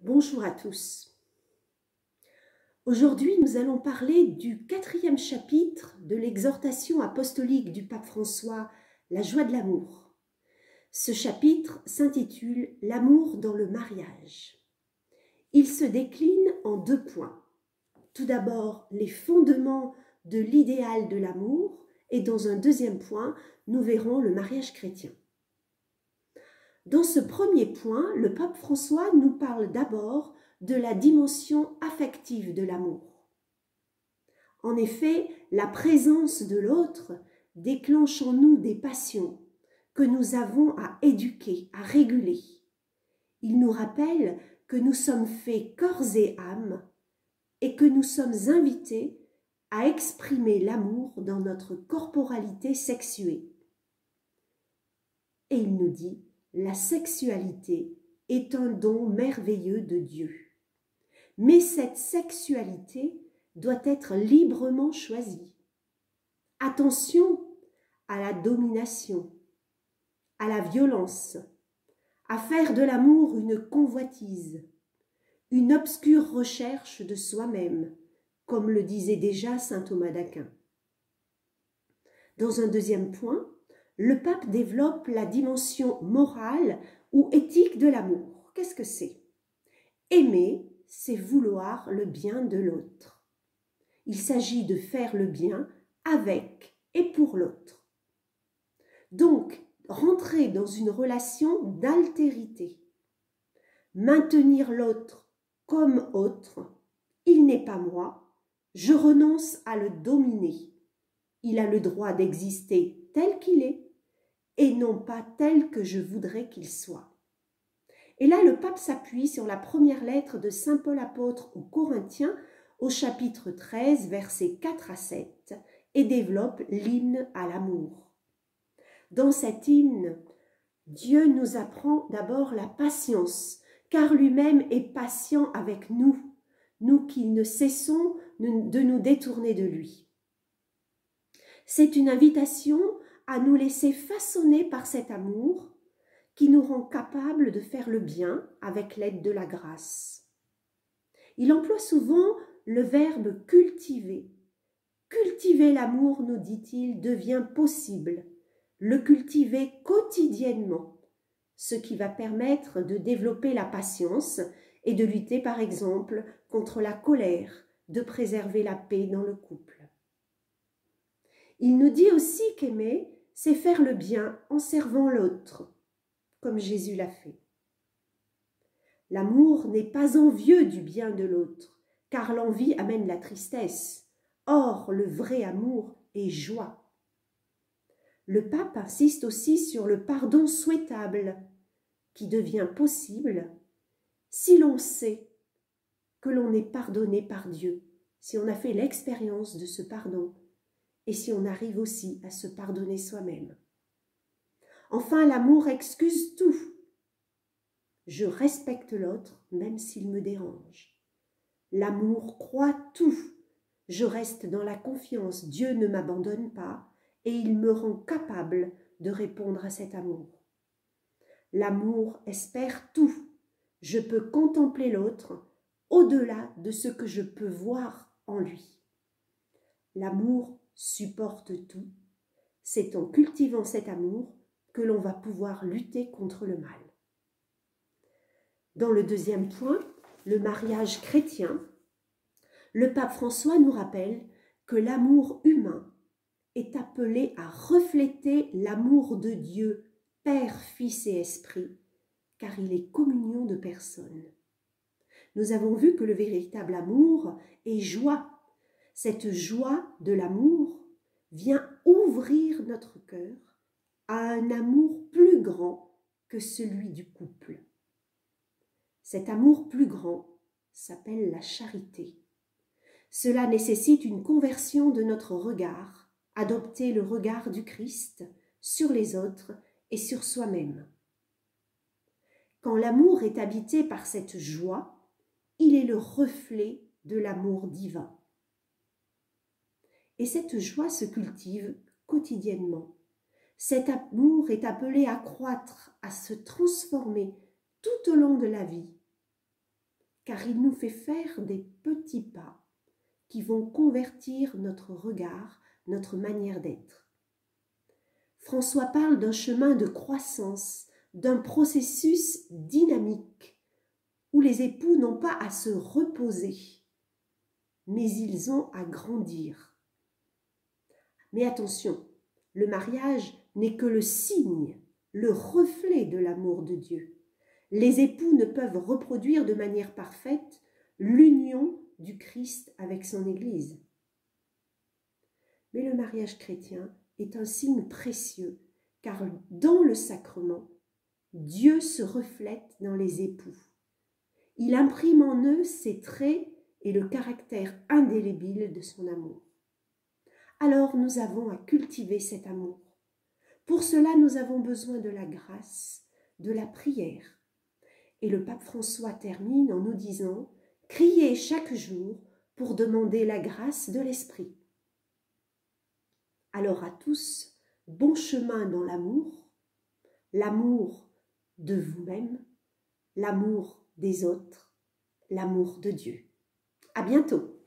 Bonjour à tous. Aujourd'hui, nous allons parler du 4e chapitre de l'exhortation apostolique du pape François, La joie de l'amour. Ce chapitre s'intitule « L'amour dans le mariage ». Il se décline en 2 points. Tout d'abord, les fondements de l'idéal de l'amour et dans un deuxième point, nous verrons le mariage chrétien. Dans ce premier point, le pape François nous parle d'abord de la dimension affective de l'amour. En effet, la présence de l'autre déclenche en nous des passions que nous avons à éduquer, à réguler. Il nous rappelle que nous sommes faits corps et âme et que nous sommes invités à exprimer l'amour dans notre corporalité sexuée. Et il nous dit: la sexualité est un don merveilleux de Dieu. Mais cette sexualité doit être librement choisie. Attention à la domination, à la violence, à faire de l'amour une convoitise, une obscure recherche de soi-même, comme le disait déjà saint Thomas d'Aquin. Dans un deuxième point, le pape développe la dimension morale ou éthique de l'amour. Qu'est-ce que c'est? Aimer, c'est vouloir le bien de l'autre. Il s'agit de faire le bien avec et pour l'autre. Donc, rentrer dans une relation d'altérité. Maintenir l'autre comme autre. Il n'est pas moi, je renonce à le dominer. Il a le droit d'exister tel qu'il est et non pas tel que je voudrais qu'il soit. Et là, le pape s'appuie sur la première lettre de saint Paul apôtre aux Corinthiens au chapitre 13, versets 4 à 7, et développe l'hymne à l'amour. Dans cet hymne, Dieu nous apprend d'abord la patience, car lui-même est patient avec nous, nous qui ne cessons de nous détourner de lui. C'est une invitation à nous laisser façonner par cet amour qui nous rend capables de faire le bien avec l'aide de la grâce. Il emploie souvent le verbe cultiver. Cultiver l'amour, nous dit-il, devient possible. Le cultiver quotidiennement, ce qui va permettre de développer la patience et de lutter par exemple contre la colère, de préserver la paix dans le couple. Il nous dit aussi qu'aimer, c'est faire le bien en servant l'autre, comme Jésus l'a fait. L'amour n'est pas envieux du bien de l'autre, car l'envie amène la tristesse. Or, le vrai amour est joie. Le pape insiste aussi sur le pardon souhaitable, qui devient possible si l'on sait que l'on est pardonné par Dieu, si on a fait l'expérience de ce pardon, et si on arrive aussi à se pardonner soi-même. Enfin, l'amour excuse tout. Je respecte l'autre même s'il me dérange. L'amour croit tout. Je reste dans la confiance. Dieu ne m'abandonne pas et il me rend capable de répondre à cet amour. L'amour espère tout. Je peux contempler l'autre au-delà de ce que je peux voir en lui. L'amour supporte tout. C'est en cultivant cet amour que l'on va pouvoir lutter contre le mal. Dans le deuxième point, le mariage chrétien, le pape François nous rappelle que l'amour humain est appelé à refléter l'amour de Dieu, Père, Fils et Esprit, car il est communion de personnes. Nous avons vu que le véritable amour est joie. Cette joie de l'amour vient ouvrir notre cœur à un amour plus grand que celui du couple. Cet amour plus grand s'appelle la charité. Cela nécessite une conversion de notre regard, adopter le regard du Christ sur les autres et sur soi-même. Quand l'amour est habité par cette joie, il est le reflet de l'amour divin. Et cette joie se cultive quotidiennement. Cet amour est appelé à croître, à se transformer tout au long de la vie. car il nous fait faire des petits pas qui vont convertir notre regard, notre manière d'être. François parle d'un chemin de croissance, d'un processus dynamique, où les époux n'ont pas à se reposer, mais ils ont à grandir. Mais attention, le mariage n'est que le signe, le reflet de l'amour de Dieu. Les époux ne peuvent reproduire de manière parfaite l'union du Christ avec son Église. Mais le mariage chrétien est un signe précieux, car dans le sacrement, Dieu se reflète dans les époux. Il imprime en eux ses traits et le caractère indélébile de son amour. Alors nous avons à cultiver cet amour. Pour cela, nous avons besoin de la grâce, de la prière. Et le pape François termine en nous disant « Criez chaque jour pour demander la grâce de l'Esprit ». Alors à tous, bon chemin dans l'amour de vous-même, l'amour des autres, l'amour de Dieu. À bientôt.